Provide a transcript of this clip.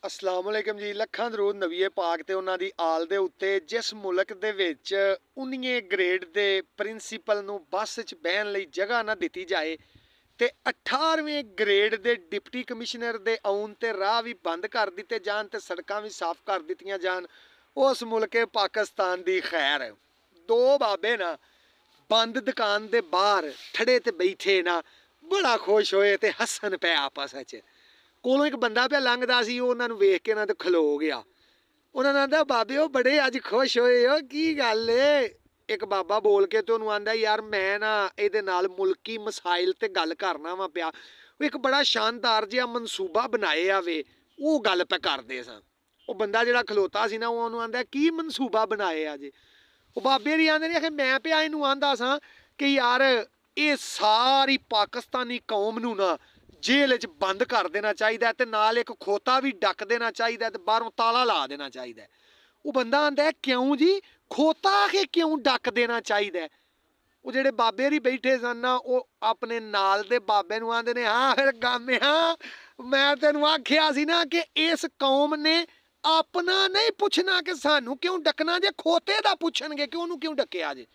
अस्सलाम वालेकुम जी। ਲੱਖਾਂ ਦਰੂਦ ਨਬੀਏ ਪਾਕ ਤੇ ਉਹਨਾਂ ਦੀ ਆਲ ਦੇ ਉੱਤੇ। ਜਿਸ ਮੁਲਕ ਦੇ ਵਿੱਚ 19ਵੇਂ ਗ੍ਰੇਡ ਦੇ ਪ੍ਰਿੰਸੀਪਲ ਨੂੰ ਬੱਸ 'ਚ ਬਹਿਣ ਲਈ ਜਗ੍ਹਾ ਨਾ ਦਿੱਤੀ ਜਾਏ ਤੇ 18ਵੇਂ ਗ੍ਰੇਡ ਦੇ ਡਿਪਟੀ ਕਮਿਸ਼ਨਰ ਦੇ ਆਉਣ ਤੇ ਰਾਹ ਵੀ ਬੰਦ ਕਰ ਦਿੱਤੇ ਜਾਣ ਤੇ ਸੜਕਾਂ ਵੀ ਸਾਫ਼ ਕਰ ਦਿੱਤੀਆਂ ਜਾਣ, ਉਸ ਮੁਲਕੇ ਪਾਕਿਸਤਾਨ ਦੀ ਖੈਰ। ਦੋ ਬਾਬੇ ਨਾ ਬੰਦ ਦੁਕਾਨ ਦੇ ਬਾਹਰ ਠੜੇ ਤੇ ਬੈਠੇ ਨਾ ਬੜਾ ਖੁਸ਼ ਹੋਏ ਤੇ ਹੱਸਣ ਪਏ ਆਪਸ ਵਿੱਚ। ਕੋਲੋਂ ਇੱਕ ਬੰਦਾ ਪਿਆ ਲੰਘਦਾ ਸੀ, ਉਹ ਉਹਨਾਂ ਨੂੰ ਵੇਖ ਕੇ ਨਾ ਤੇ ਖਲੋ ਗਿਆ। ਉਹਨਾਂ ਨੇ ਆਂਦਾ, ਬਾਬੇ ਉਹ ਬੜੇ ਅੱਜ ਖੁਸ਼ ਹੋਏ ਹੋ, ਕੀ ਗੱਲ ਏ? ਇੱਕ ਬਾਬਾ ਬੋਲ ਕੇ ਤੇ ਉਹਨੂੰ ਆਂਦਾ, ਯਾਰ ਮੈਂ ਨਾ ਇਹਦੇ ਨਾਲ ਮੁਲਕੀ ਮਸਾਇਲ ਤੇ ਗੱਲ ਕਰਨਾ ਵਾ ਪਿਆ। ਉਹ ਇੱਕ ਬੜਾ ਸ਼ਾਨਦਾਰ ਜਿਹਾ ਮਨਸੂਬਾ ਬਣਾਏ ਵੇ, ਉਹ ਗੱਲ ਪੈ ਕਰਦੇ ਸਾਂ। ਉਹ ਬੰਦਾ ਜਿਹੜਾ ਖਲੋਤਾ ਸੀ ਨਾ, ਉਹ ਉਹਨੂੰ ਆਂਦਾ, ਕੀ ਮਨਸੂਬਾ ਬਣਾਏ ਆ ਜੇ? ਉਹ ਬਾਬੇ ਦੀ ਆਂਦੇ ਨੇ ਕਿ ਮੈਂ ਪਿਆ ਇਹਨੂੰ ਆਂਦਾ ਸਾਂ ਕਿ ਯਾਰ ਇਹ ਸਾਰੀ ਪਾਕਿਸਤਾਨੀ ਕੌਮ ਨੂੰ ਨਾ ਜੇਲ੍ਹ 'ਚ ਬੰਦ ਕਰ ਦੇਣਾ ਚਾਹੀਦਾ ਤੇ ਨਾਲ ਇੱਕ ਖੋਤਾ ਵੀ ਡੱਕ ਦੇਣਾ ਚਾਹੀਦਾ ਤੇ ਬਾਹਰੋਂ ਤਾਲਾ ਲਾ ਦੇਣਾ ਚਾਹੀਦਾ। ਉਹ ਬੰਦਾ ਆਂਦਾ, ਕਿਉਂ ਜੀ? ਖੋਤਾ ਕਿ ਕਿਉਂ ਡੱਕ ਦੇਣਾ ਚਾਹੀਦਾ? ਉਹ ਜਿਹੜੇ ਬਾਬੇ ਹੀ ਬੈਠੇ ਸਨ ਨਾ, ਉਹ ਆਪਣੇ ਨਾਲ ਦੇ ਬਾਬੇ ਨੂੰ ਆਂਦੇ ਨੇ, ਹਾਂ ਫਿਰ ਗਾਮਿਆ, ਮੈਂ ਤੈਨੂੰ ਆਖਿਆ ਸੀ ਨਾ ਕਿ ਇਸ ਕੌਮ ਨੇ ਆਪਣਾ ਨਹੀਂ ਪੁੱਛਣਾ ਕਿ ਸਾਨੂੰ ਕਿਉਂ ਡੱਕਣਾ, ਜੇ ਖੋਤੇ ਦਾ ਪੁੱਛਣਗੇ ਕਿ ਉਹਨੂੰ ਕਿਉਂ ਡੱਕਿਆ ਜੇ।